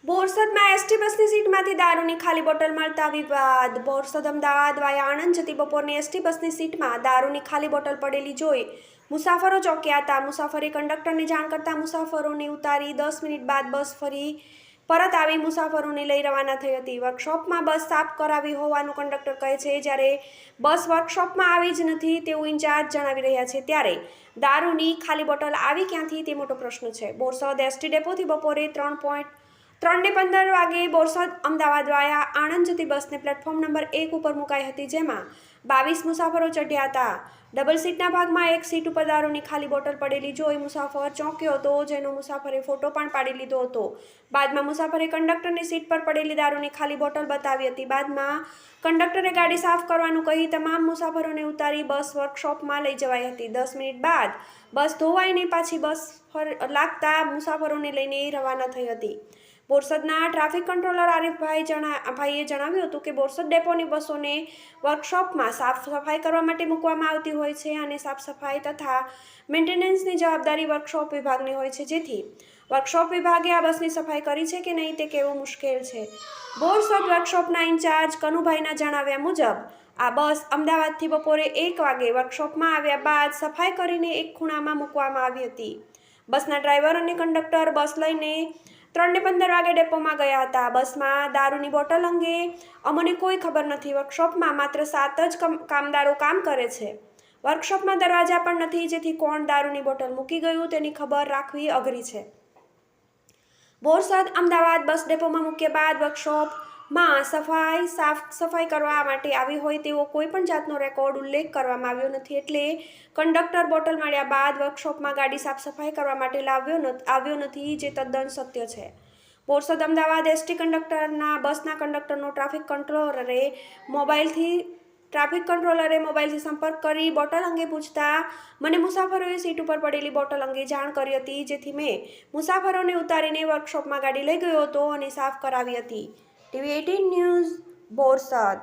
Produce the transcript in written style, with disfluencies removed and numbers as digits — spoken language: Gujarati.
બોરસદમાં એસટી બસની સીટમાંથી દારૂની ખાલી બોટલ મળતા વિવાદ। બોરસદ અમદાવાદ વાયા આણંદ જતી બપોરની એસટી બસની સીટમાં દારૂની ખાલી બોટલ પડેલી જોઈ મુસાફરો ચોંક્યા હતા। મુસાફરે કંડક્ટરને જાણ કરતા મુસાફરોને ઉતારી 10 મિનિટ બાદ બસ ફરી પરત આવી મુસાફરોને લઈ રવાના થઈ હતી। વર્કશોપમાં બસ સાફ કરાવી હોવાનું કંડક્ટર કહે છે, જ્યારે બસ વર્કશોપમાં આવી જ નથી તેવું ઇન્ચાર્જ જણાવી રહ્યા છે। ત્યારે દારૂની ખાલી બોટલ આવી ક્યાંથી તે મોટો પ્રશ્ન છે। બોરસદ એસટી ડેપોથી બપોરે 3:15 વાગે બોરસદ અમદાવાદ વાયા આણંદ જતી બસને પ્લેટફોર્મ નંબર 1 ઉપર મુકાઈ હતી, જેમાં 22 મુસાફરો ચઢ્યા હતા। ડબલ સીટના ભાગમાં એક સીટ ઉપર દારૂની ખાલી બોટલ પડેલી જોઈ મુસાફર ચોંક્યો હતો, જેનો મુસાફરે ફોટો પણ પાડી લીધો હતો। બાદમાં મુસાફરે કંડક્ટરની સીટ પર પડેલી દારૂની ખાલી બોટલ બતાવી હતી। બાદમાં કંડક્ટરે ગાડી સાફ કરવાનું કહી તમામ મુસાફરોને ઉતારી બસ વર્કશોપમાં લઈ જવાઈ હતી। 10 મિનિટ બાદ બસ ધોવાઈને પાછી બસ લાગતા મુસાફરોને લઈને રવાના થઈ હતી। બોરસદના ટ્રાફિક કંટ્રોલર આરિફભાઈએ જણાવ્યું હતું કે બોરસદ ડેપોની બસોને વર્કશોપમાં સાફ સફાઈ કરવા માટે મૂકવામાં આવતી હોય છે અને સાફ સફાઈ તથા મેન્ટેનન્સની જવાબદારી વર્કશોપ વિભાગની હોય છે, જેથી વર્કશોપ વિભાગે આ બસની સફાઈ કરી છે કે નહીં તે કહેવું મુશ્કેલ છે। બોરસદ વર્કશોપના ઇન્ચાર્જ કનુભાઈના જણાવ્યા મુજબ આ બસ અમદાવાદથી બપોરે 1 વાગે વર્કશોપમાં આવ્યા બાદ સફાઈ કરીને એક ખૂણામાં મૂકવામાં આવી હતી। બસના ડ્રાઈવર અને કંડક્ટર બસ લઈને 3:15 વાગે ડેપોમાં ગયા હતા। બસમાં દારૂની બોટલ અંગે અમને કોઈ ખબર નથી। વર્કશોપમાં માત્ર 7 જ કામદારો કામ કરે છે। વર્કશોપમાં દરવાજા પણ નથી, જેથી કોણ દારૂની બોટલ મૂકી ગયું તેની ખબર રાખવી અઘરી છે। બોરસદ અમદાવાદ બસ ડેપોમાં મૂક્યા બાદ વર્કશોપમાં સાફ સફાઈ કરવા માટે આવી હોય તેવો કોઈ પણ જાતનો રેકોર્ડ ઉલ્લેખ કરવામાં આવ્યો નથી, એટલે કંડક્ટર બોટલ મળ્યા બાદ વર્કશોપમાં ગાડી સાફ સફાઈ કરવા માટે આવ્યો નથી, જે તદ્દન સત્ય છે। બોરસદ અમદાવાદ એસટી બસના કંડક્ટરનો ટ્રાફિક કંટ્રોલરે મોબાઈલથી સંપર્ક કરી બોટલ અંગે પૂછતા મને મુસાફરોએ સીટ ઉપર પડેલી બોટલ અંગે જાણ કરી હતી, જેથી મેં મુસાફરોને ઉતારીને વર્કશોપમાં ગાડી લઈ ગયો હતો અને સાફ કરાવી હતી। TV18 news Borsad.